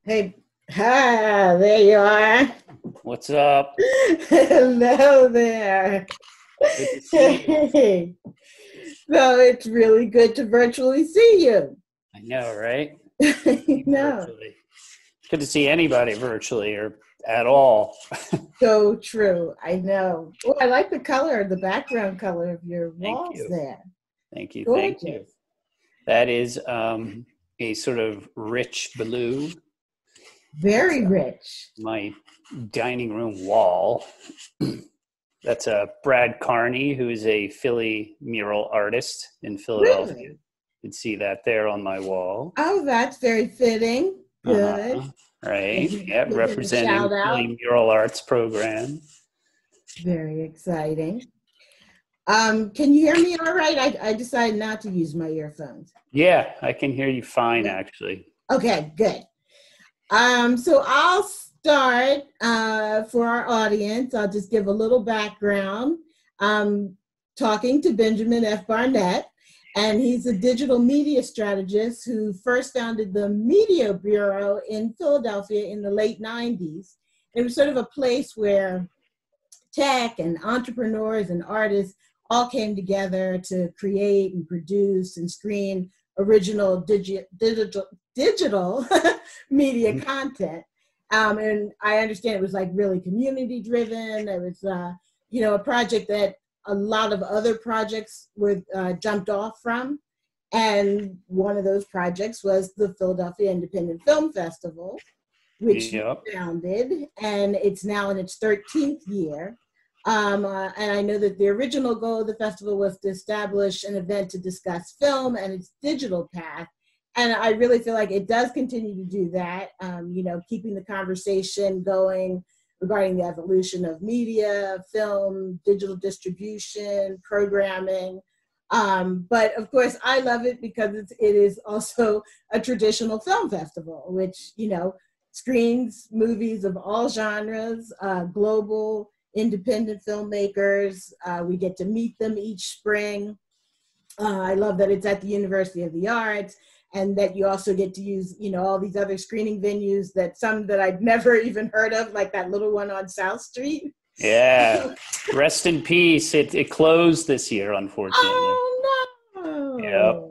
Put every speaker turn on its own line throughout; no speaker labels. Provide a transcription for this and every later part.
Hey, there you are.
What's up?
Hello there.
Good to see you.
Hey. So it's really good to virtually see you.
I know, right?
No,
Virtually. Good to see anybody virtually or at all.
so true. I know. Oh, I like the color, the background color of your
Thank
walls
you.
there.
Thank you. Thank you.
Gorgeous.
That is a sort of rich blue. That's
Very rich.
my dining room wall. That's Brad Carney, who is a Philly mural artist in Philadelphia.
Really?
You can see that there on my wall.
Oh, that's very fitting. Good.
Uh-huh. Right. Yeah,
Give him a
representing
shout out.
Philly Mural Arts Program.
Very exciting. Can you hear me all right? I decided not to use my earphones.
Yeah, I can hear you fine, actually.
Okay, good. So I'll start for our audience. I'll just give a little background. Talking to Benjamin F. Barnett, and he's a digital media strategist who first founded the Media Bureau in Philadelphia in the late 90s. It was sort of a place where tech and entrepreneurs and artists all came together to create and produce and screen original digital media content. And I understand it was like really community driven. It was, a project that a lot of other projects were jumped off from. And one of those projects was the Philadelphia Independent Film Festival, which you founded, and it's now in its 13th year. And I know that the original goal of the festival was to establish an event to discuss film and its digital path. And I really feel like it does continue to do that, keeping the conversation going regarding the evolution of media, film, digital distribution, programming. But of course, I love it because it is also a traditional film festival, which, screens movies of all genres, global, independent filmmakers. We get to meet them each spring. I love that it's at the University of the Arts and that you also get to use, all these other screening venues some that I'd never even heard of, like that little one on South Street.
Yeah. Rest in peace. It closed this year, unfortunately.
Oh, no.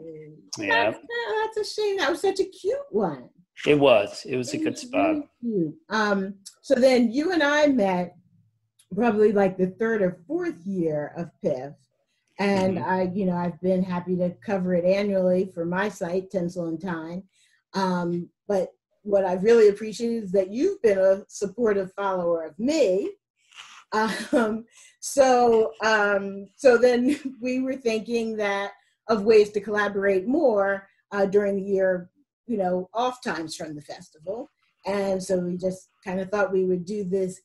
Yep.
That's a shame. That was such a cute one.
It was a good spot.
Really cute. So then you and I met probably like the third or fourth year of PIFF. And I've been happy to cover it annually for my site, Tinsel and Tine. But what I really appreciate is that you've been a supportive follower of me. So then we were thinking of ways to collaborate more during the year, off times from the festival. And so we just kind of thought we would do this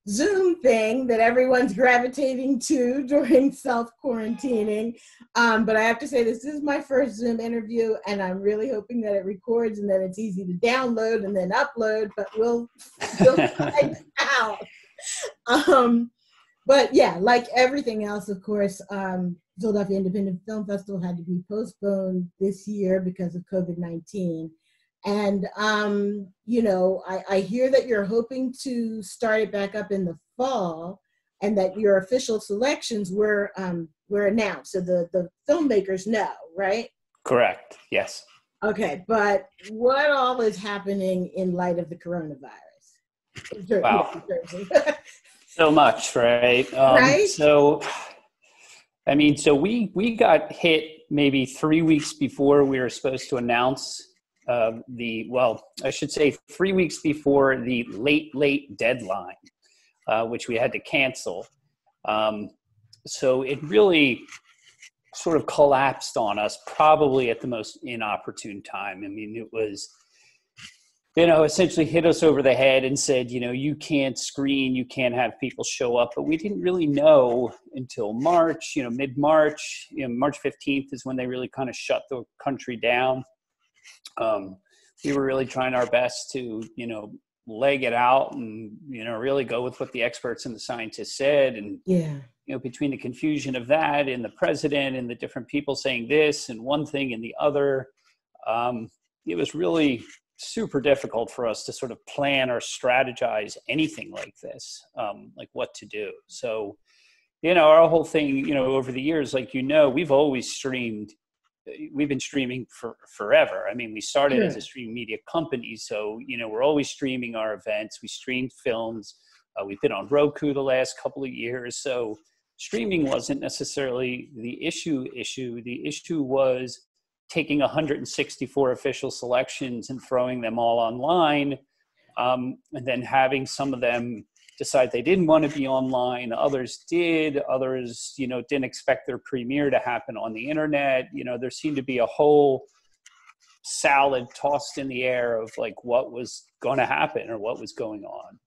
Zoom thing that everyone's gravitating to during self-quarantining. But I have to say, this is my first Zoom interview, and I'm really hoping that it records and that it's easy to download and then upload, but we'll find out. But yeah, like everything else, of course, Philadelphia Independent Film Festival had to be postponed this year because of COVID-19. And, I hear that you're hoping to start it back up in the fall and that your official selections were announced. So the filmmakers know, right?
Correct. Yes.
Okay. But what all is happening in light of the coronavirus?
Wow. So much, right?
Right?
So we got hit maybe 3 weeks before we were supposed to announce I should say 3 weeks before the late deadline, which we had to cancel. So it really sort of collapsed on us, probably at the most inopportune time. I mean, it was, essentially hit us over the head and said, you can't screen, you can't have people show up. But we didn't really know until March, mid-March, March 15th is when they really kind of shut the country down. We were really trying our best to, leg it out and, really go with what the experts and the scientists said. And, between the confusion of that and the president and the different people saying this and one thing and the other, it was really super difficult for us to sort of plan or strategize anything like this, like what to do. So, our whole thing, over the years, like, we've always streamed. We've been streaming for forever. I mean, we started as a streaming media company. So, we're always streaming our events. We streamed films. We've been on Roku the last couple of years. So streaming wasn't necessarily the issue. The issue was taking 164 official selections and throwing them all online, and then having some of them decide they didn't want to be online. Others did. Others, didn't expect their premiere to happen on the internet. There seemed to be a whole salad tossed in the air of like what was going to happen or what was going on.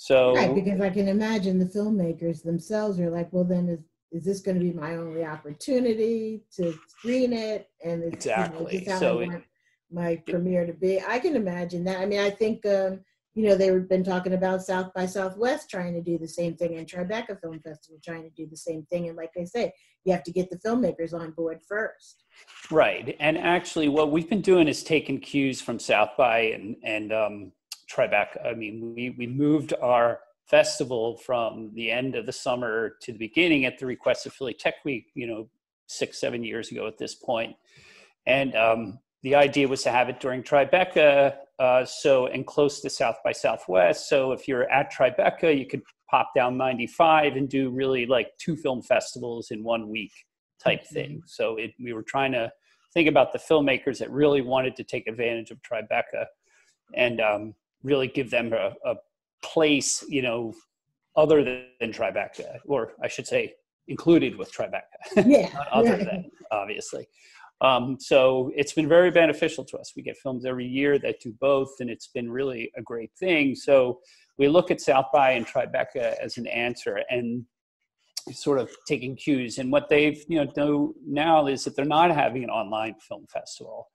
So,
right, because I can imagine the filmmakers themselves are like, well, then is this going to be my only opportunity to screen it? And it's,
exactly.
Is this how I want my premiere to be? I can imagine that. I mean, I think, they've been talking about South by Southwest trying to do the same thing, and Tribeca Film Festival trying to do the same thing. And like they say, you have to get the filmmakers on board first.
Right. And actually what we've been doing is taking cues from South by and Tribeca. I mean, we moved our festival from the end of the summer to the beginning at the request of Philly Tech Week, 6-7 years ago at this point. And the idea was to have it during Tribeca, and close to South by Southwest. So if you're at Tribeca, you could pop down 95 and do really like 2 film festivals in 1 week type thing. So we were trying to think about the filmmakers that really wanted to take advantage of Tribeca and really give them a place, other than Tribeca, or I should say included with Tribeca, not other than, obviously. So it's been very beneficial to us. We get films every year that do both, and it's been really a great thing. So we look at South by and Tribeca as an answer, and sort of taking cues. And what they've do now is that they're not having an online film festival.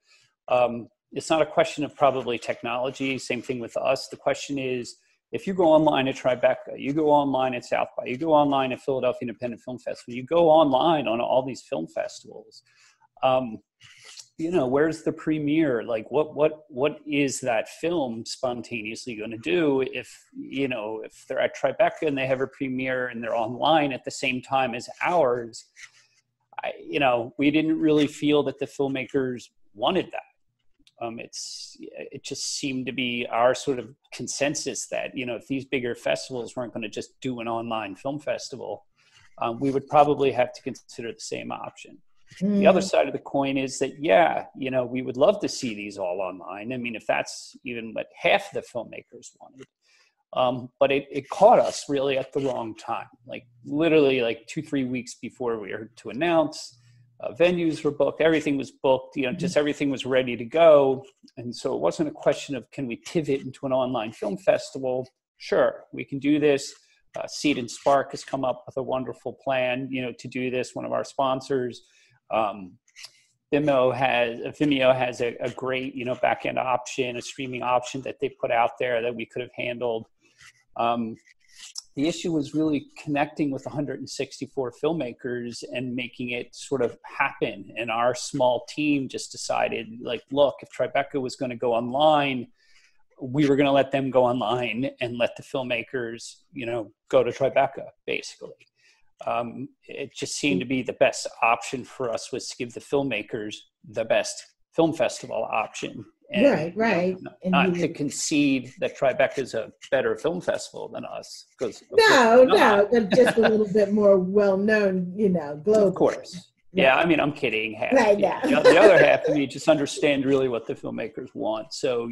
It's not a question of probably technology. Same thing with us. The question is, if you go online at Tribeca, you go online at South by, you go online at Philadelphia Independent Film Festival, you go online on all these film festivals. Where's the premiere? Like what is that film spontaneously going to do if they're at Tribeca and they have a premiere and they're online at the same time as ours? We didn't really feel that the filmmakers wanted that. It just seemed to be our sort of consensus that, if these bigger festivals weren't going to just do an online film festival, we would probably have to consider the same option. The other side of the coin is that, we would love to see these all online. I mean, if that's even what half the filmmakers wanted. But it caught us really at the wrong time, like literally like 2-3 weeks before we were to announce. Venues were booked, everything was booked, just everything was ready to go. And so it wasn't a question of, can we pivot into an online film festival? Sure, we can do this. Seed and Spark has come up with a wonderful plan, to do this, one of our sponsors. Vimeo has a great, back-end option, a streaming option that they put out there that we could have handled. The issue was really connecting with 164 filmmakers and making it sort of happen. And our small team just decided, like, look, if Tribeca was going to go online, we were going to let them go online and let the filmmakers, go to Tribeca, basically. It just seemed to be the best option for us, was to give the filmmakers the best film festival option. And,
right.
Not to concede that Tribeca is a better film festival than us.
No, but just a little bit more well-known, globally.
Of course. Right. Yeah, I mean, I'm kidding. Half.
Right,
The other half, just understand really what the filmmakers want. So,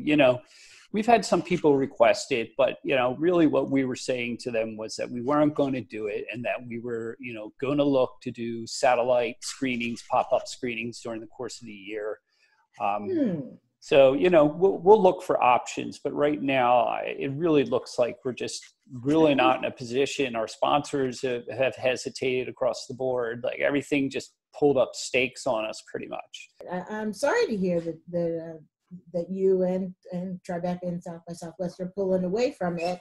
we've had some people request it, but, really what we were saying to them was that we weren't going to do it, and that we were, going to look to do satellite screenings, pop-up screenings during the course of the year. So, we'll look for options, but right now it really looks like we're just really not in a position. Our sponsors have hesitated across the board. Like, everything just pulled up stakes on us pretty much.
I'm sorry to hear that you and Tribeca and South by Southwest are pulling away from it,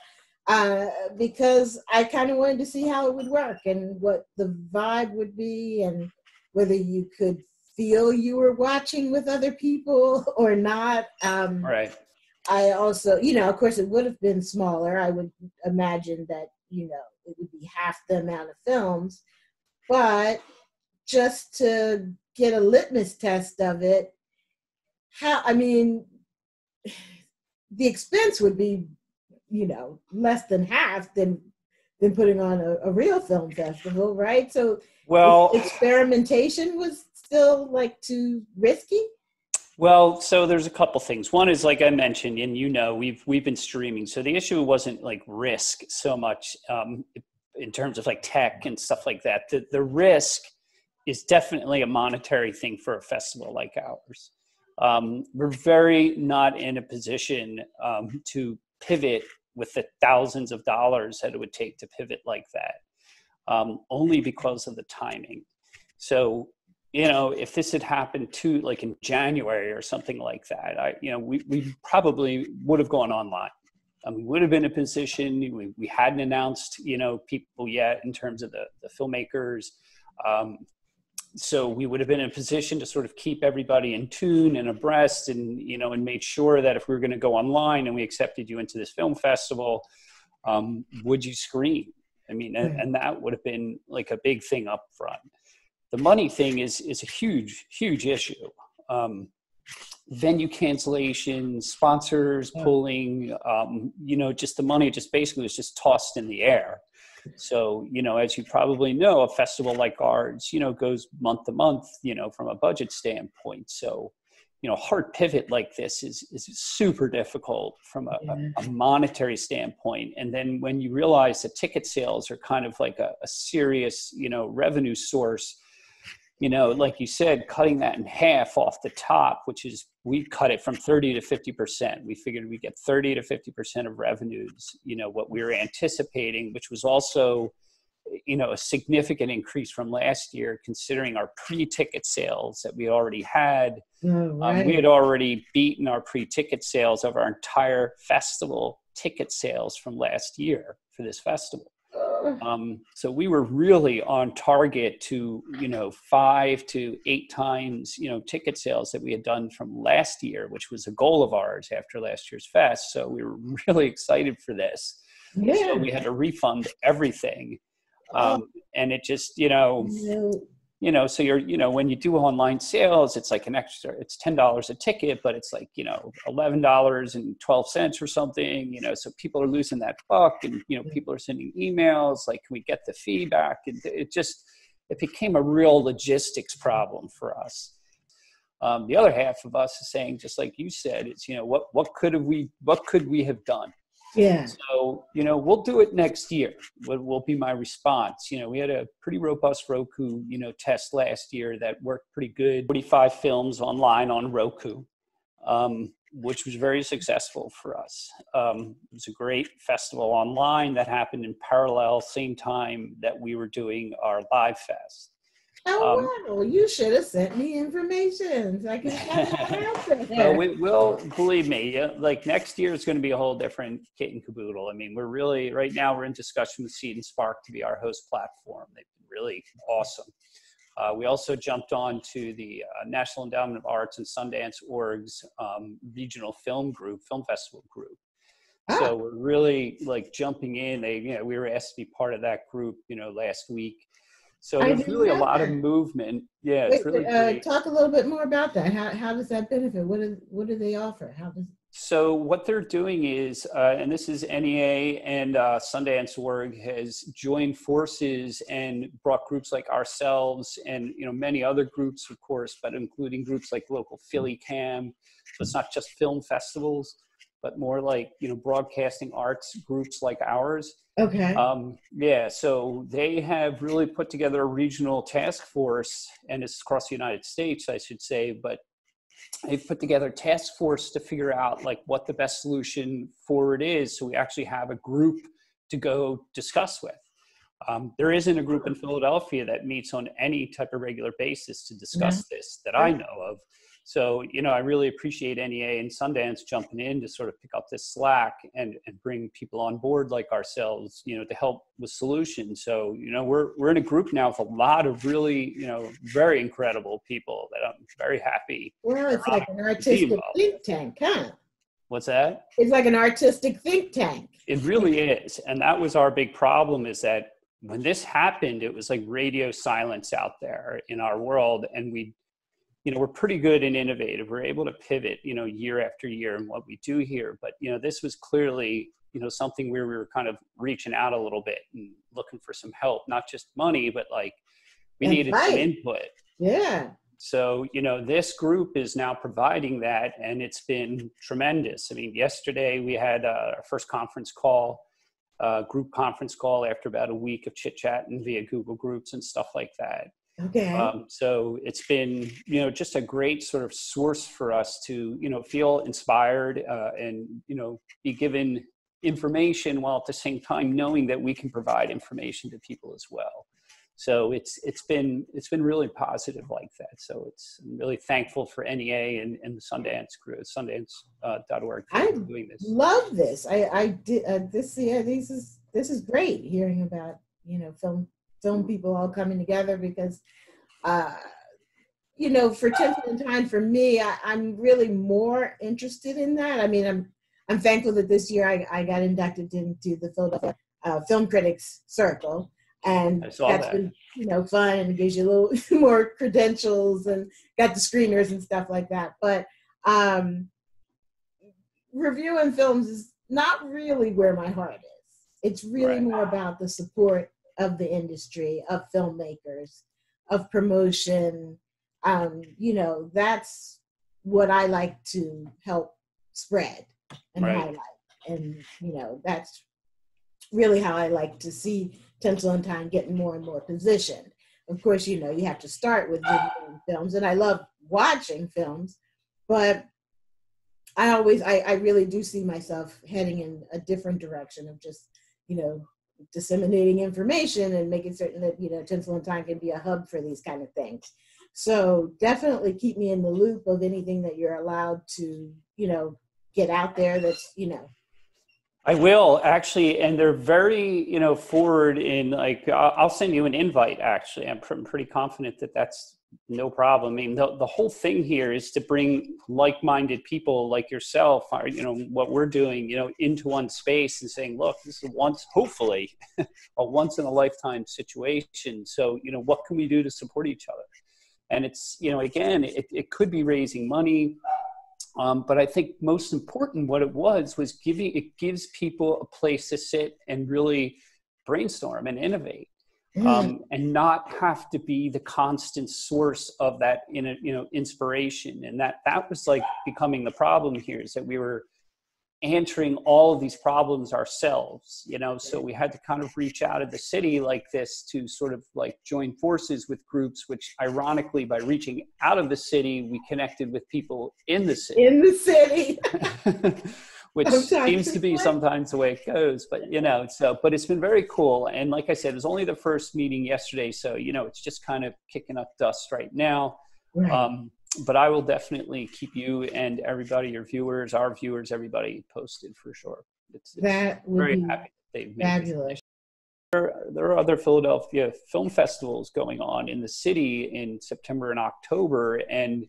because I kind of wanted to see how it would work and what the vibe would be, and whether you could feel you were watching with other people or not.
Right.
I also, of course, it would have been smaller. I would imagine that, it would be half the amount of films. But just to get a litmus test of it, the expense would be, less than half than putting on a real film festival, right? So experimentation was still like too risky.
Well, so there's a couple things. One is, like I mentioned, and we've been streaming. So the issue wasn't like risk so much in terms of like tech and stuff like that. The risk is definitely a monetary thing for a festival like ours. We're very not in a position to pivot with the thousands of dollars that it would take to pivot like that, only because of the timing. So, if this had happened like in January or something like that, we probably would have gone online. We would have been in a position, we hadn't announced, people yet in terms of the filmmakers. So we would have been in a position to sort of keep everybody in tune and abreast and, and made sure that if we were going to go online and we accepted you into this film festival, would you screen? And that would have been like a big thing up front. The money thing is a huge, huge issue. Venue cancellation, sponsors pulling, just the money just basically was just tossed in the air. So, as you probably know, a festival like ours, goes month to month, from a budget standpoint. So, hard pivot like this is super difficult from a monetary standpoint. And then when you realize that ticket sales are kind of like a serious, revenue source, like you said, cutting that in half off the top, which is, we cut it from 30 to 50%. We figured we'd get 30 to 50% of revenues, what we were anticipating, which was also, a significant increase from last year, considering our pre-ticket sales that we already had.
Right.
We had already beaten our pre-ticket sales of our entire festival ticket sales from last year for this festival. So we were really on target to, 5 to 8 times, ticket sales that we had done from last year, which was a goal of ours after last year's fest. So we were really excited for this.
Yeah.
So we had to refund everything. And it just, so you're, when you do online sales, it's like it's $10 a ticket, but it's like, $11.12 or something, so people are losing that buck and, people are sending emails, like, can we get the feedback? And it became a real logistics problem for us. The other half of us is saying, just like you said, it's, what could we have done?
Yeah.
So, we'll do it next year. What will be my response? We had a pretty robust Roku, test last year that worked pretty good. 45 films online on Roku, which was very successful for us. It was a great festival online that happened in parallel, same time that we were doing our live fest.
Oh, wow. You should have sent me information so I can check that out there.
Well, we'll, believe me, like next year is going to be a whole different kit and caboodle. We're really, right now we're in discussion with Seed and Spark to be our host platform. They've been really awesome. We also jumped on to the National Endowment of Arts and Sundance Org's regional film festival group. So we're really like jumping in. We were asked to be part of that group, last week. So there's really a lot of movement. Yeah, it's really great.
Talk a little bit more about that. How does that benefit? What do they offer?
So what they're doing is, and this is NEA and Sundance Org has joined forces and brought groups like ourselves and many other groups, of course, but including groups like local Philly Cam. So it's not just film festivals, but more like broadcasting arts groups like ours.
Okay.
So they have really put together a regional task force, and it's across the United States, I should say, but they've put together a task force to figure out like what the best solution forward is. So we actually have a group to go discuss with. There isn't a group in Philadelphia that meets on any type of regular basis to discuss this that I know of. So, I really appreciate NEA and Sundance jumping in to sort of pick up this slack and bring people on board like ourselves, to help with solutions. So, we're in a group now with a lot of really, very incredible people that I'm very happy.
Well, it's like an artistic think tank, huh?
What's that?
It's like an artistic think tank.
It really is. And that was our big problem, is that when this happened, it was like radio silence out there in our world. And we're pretty good and innovative. We're able to pivot, year after year in what we do here. But, this was clearly, something where we were kind of reaching out a little bit and looking for some help, not just money, but like we needed some input.
Yeah.
So, this group is now providing that, and it's been tremendous. I mean, yesterday we had our first conference call, group conference call after about a week of chit-chatting via Google Groups and stuff like that.
Okay.
So it's been, just a great sort of source for us to, feel inspired and, be given information, while at the same time knowing that we can provide information to people as well. So it's been really positive like that. So I'm really thankful for NEA and the Sundance crew, Sundance.org for doing this.
Love this. I did this. Yeah, this is great hearing about film people all coming together, because for Tinsel and Tine, for me, I'm really more interested in that. I mean, I'm thankful that this year I got inducted into the Philadelphia Film Critics Circle. And that's been, fun, and it gives you a little more credentials, and got the screeners and stuff like that. But reviewing films is not really where my heart is. It's really more about the support of the industry, of filmmakers, of promotion. That's what I like to help spread and highlight. And, that's really how I like to see Tinsel and Tine getting more and more positioned. Of course, you have to start with reviewing films, and I love watching films, but I really do see myself heading in a different direction of just, disseminating information and making certain that, Tinsel and Tine can be a hub for these kind of things. So definitely keep me in the loop of anything that you're allowed to, get out there that's,
I will, actually, and they're very, forward in, like, I'll send you an invite, actually. I'm pretty confident that that's no problem. I mean, the whole thing here is to bring like-minded people like yourself, or, what we're doing, into one space and saying, look, this is hopefully, a once-in-a-lifetime situation. So, what can we do to support each other? And it's, again, it could be raising money. But I think most important, what it gives people a place to sit and really brainstorm and innovate, and not have to be the constant source of that, inspiration. And that was like becoming the problem here, is that we were answering all of these problems ourselves, so we had to kind of reach out of the city like this to sort of like join forces with groups, which ironically, by reaching out of the city, we connected with people in the city. Which seems to be sometimes the way it goes, but but it's been very cool. And like I said, it was only the first meeting yesterday, so it's just kind of kicking up dust right now. But I will definitely keep you and everybody, our viewers, everybody posted for sure. It's
that would
very
be
happy they've made
fabulous.
There are other Philadelphia film festivals going on in the city in September and October, and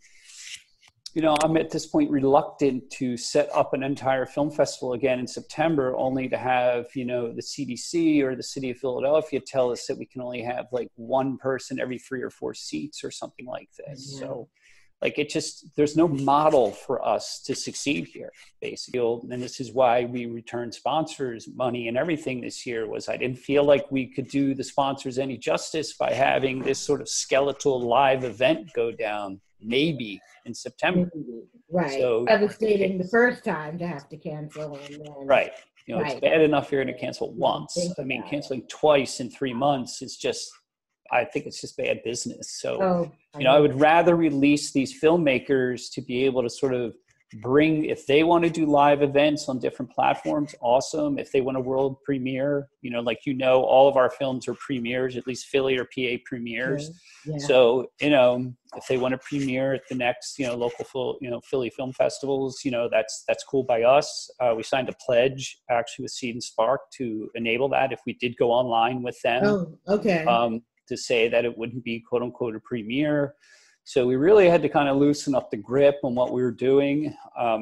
I'm at this point reluctant to set up an entire film festival again in September, only to have, the CDC or the city of Philadelphia tell us that we can only have like one person every 3 or 4 seats or something like this.
Yeah.
So like, there's no model for us to succeed here, basically. And this is why we returned sponsors money and everything this year. I didn't feel like we could do the sponsors any justice by having this sort of skeletal live event go down, maybe in September.
Right.
So
devastating the first time to have to cancel. And then,
right. It's bad enough you're going to cancel once. I mean, canceling twice in 3 months is just, I think it's just bad business. So, I would rather release these filmmakers to be able to sort of bring, if they want to do live events on different platforms, awesome. If they want a world premiere, all of our films are premieres, at least Philly or PA premieres.
Yeah.
So, if they want to premiere at the next, local, Philly film festivals, that's cool by us. We signed a pledge actually with Seed and Spark to enable that if we did go online with them.
Oh, okay.
To say that it wouldn't be quote unquote a premiere. So we really had to kind of loosen up the grip on what we were doing. A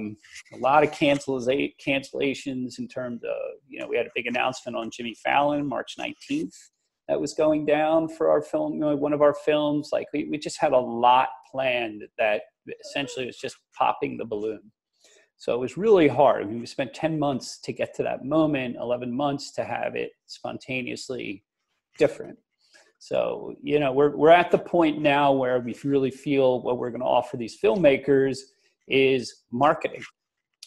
lot of cancellations in terms of, we had a big announcement on Jimmy Fallon, March 19th, that was going down for our film, one of our films. Like we just had a lot planned that essentially was just popping the balloon. So it was really hard. I mean, we spent 10 months to get to that moment, 11 months to have it spontaneously different. So, we're at the point now where we really feel what we're going to offer these filmmakers is marketing.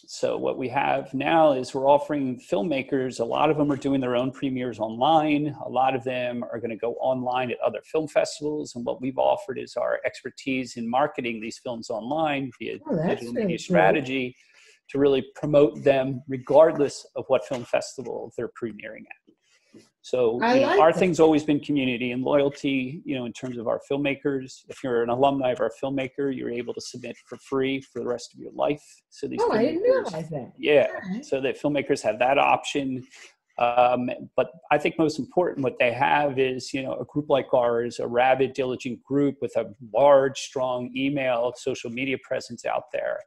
So what we have now is we're offering filmmakers, a lot of them are doing their own premieres online. A lot of them are going to go online at other film festivals. And what we've offered is our expertise in marketing these films online via digital media strategy to really promote them regardless of what film festival they're premiering at. So our thing's always been community and loyalty, in terms of our filmmakers. If you're an alumni of our filmmaker, you're able to submit for free for the rest of your life. So these
I didn't realize that.
Yeah, so that filmmakers have that option. But I think most important, what they have is, a group like ours, a rabid, diligent group with a large, strong email, social media presence out there.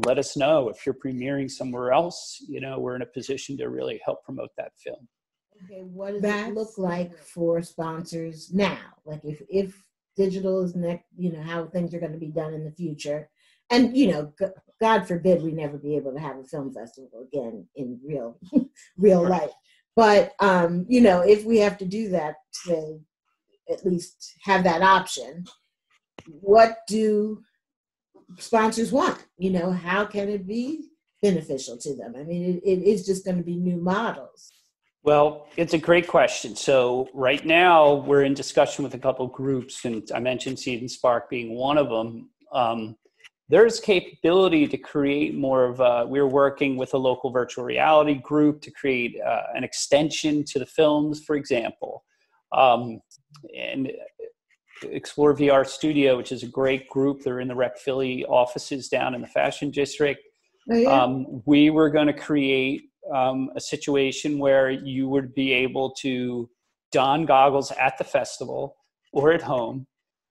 Let us know if you're premiering somewhere else. We're in a position to really help promote that film.
Okay, what does it look like for sponsors now? Like if digital is next, how things are going to be done in the future. And, God forbid we never be able to have a film festival again in real life. But, if we have to do that to at least have that option, what do sponsors want? How can it be beneficial to them? I mean, it is just going to be new models.
Well, it's a great question. So right now we're in discussion with a couple of groups, and I mentioned Seed and Spark being one of them. There's capability to create more of we're working with a local virtual reality group to create an extension to the films, for example. And Explore VR Studio, which is a great group. They're in the Rec Philly offices down in the Fashion District. Oh, yeah. We were going to create a situation where you would be able to don goggles at the festival or at home,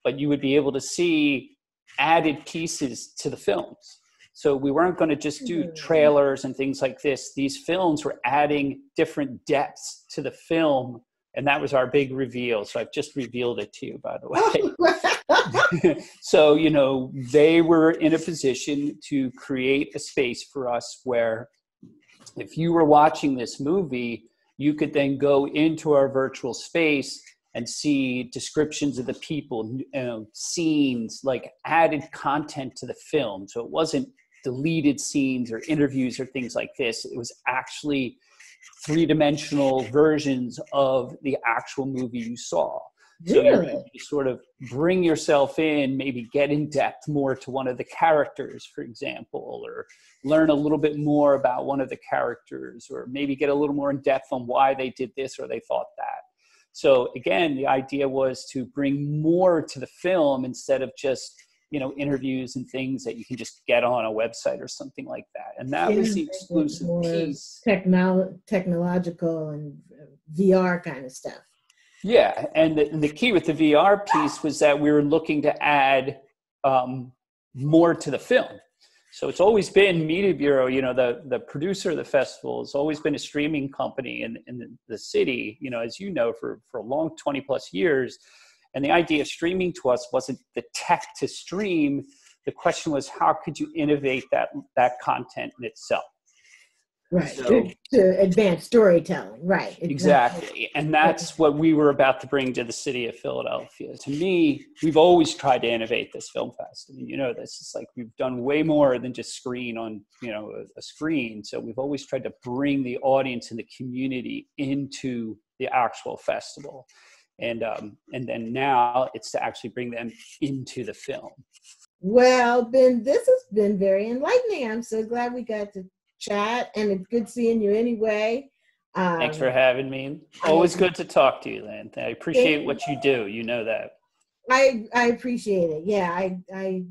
but you would be able to see added pieces to the films. So we weren't going to just do trailers and things like this. These films were adding different depths to the film. And that was our big reveal. So I've just revealed it to you, by the way. So, they were in a position to create a space for us where if you were watching this movie, you could then go into our virtual space and see descriptions of the people, scenes, like added content to the film. So it wasn't deleted scenes or interviews or things like this. It was actually three-dimensional versions of the actual movie you saw. So you sort of bring yourself in, maybe get in depth more to one of the characters, for example, or learn a little bit more about one of the characters, or maybe get a little more in depth on why they did this or they thought that. So again, the idea was to bring more to the film instead of just, interviews and things that you can just get on a website or something like that. And that was the exclusive piece.
Technological and VR kind of stuff.
Yeah, and the key with the VR piece was that we were looking to add more to the film. So it's always been Media Bureau, the producer of the festival has always been a streaming company in the city, as you know, for a long 20 plus years. And the idea of streaming to us wasn't the tech to stream. The question was, how could you innovate that content in itself?
Right, so, to advance storytelling, right.
Exactly. And that's what we were about to bring to the city of Philadelphia. To me, we've always tried to innovate this film fest. I mean, this is like we've done way more than just screen on, a screen. So we've always tried to bring the audience and the community into the actual festival. And then now it's to actually bring them into the film.
Well, Ben, this has been very enlightening. I'm so glad we got to chat, and it's good seeing you anyway.
Thanks for having me. Always good to talk to you, Lynn. I appreciate what you do. You know that.
I appreciate it. Yeah, I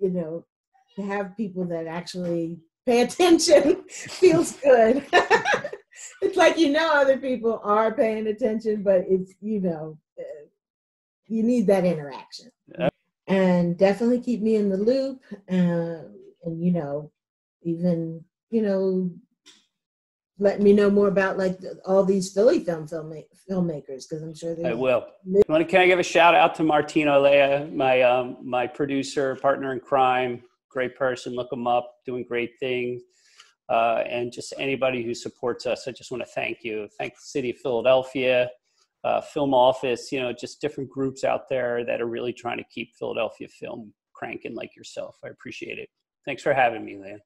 to have people that actually pay attention feels good. It's like other people are paying attention, but it's you need that interaction. And definitely keep me in the loop, and you know, even, you know, let me know more about like all these Philly filmmakers, because I'm sure
I will. Can I give a shout out to Martino Lea, my producer, partner in crime, great person. Look him up, doing great things. And just anybody who supports us, I just want to thank you. Thank the city of Philadelphia, Film Office, you know, just different groups out there that are really trying to keep Philadelphia film cranking like yourself. I appreciate it. Thanks for having me, Leah.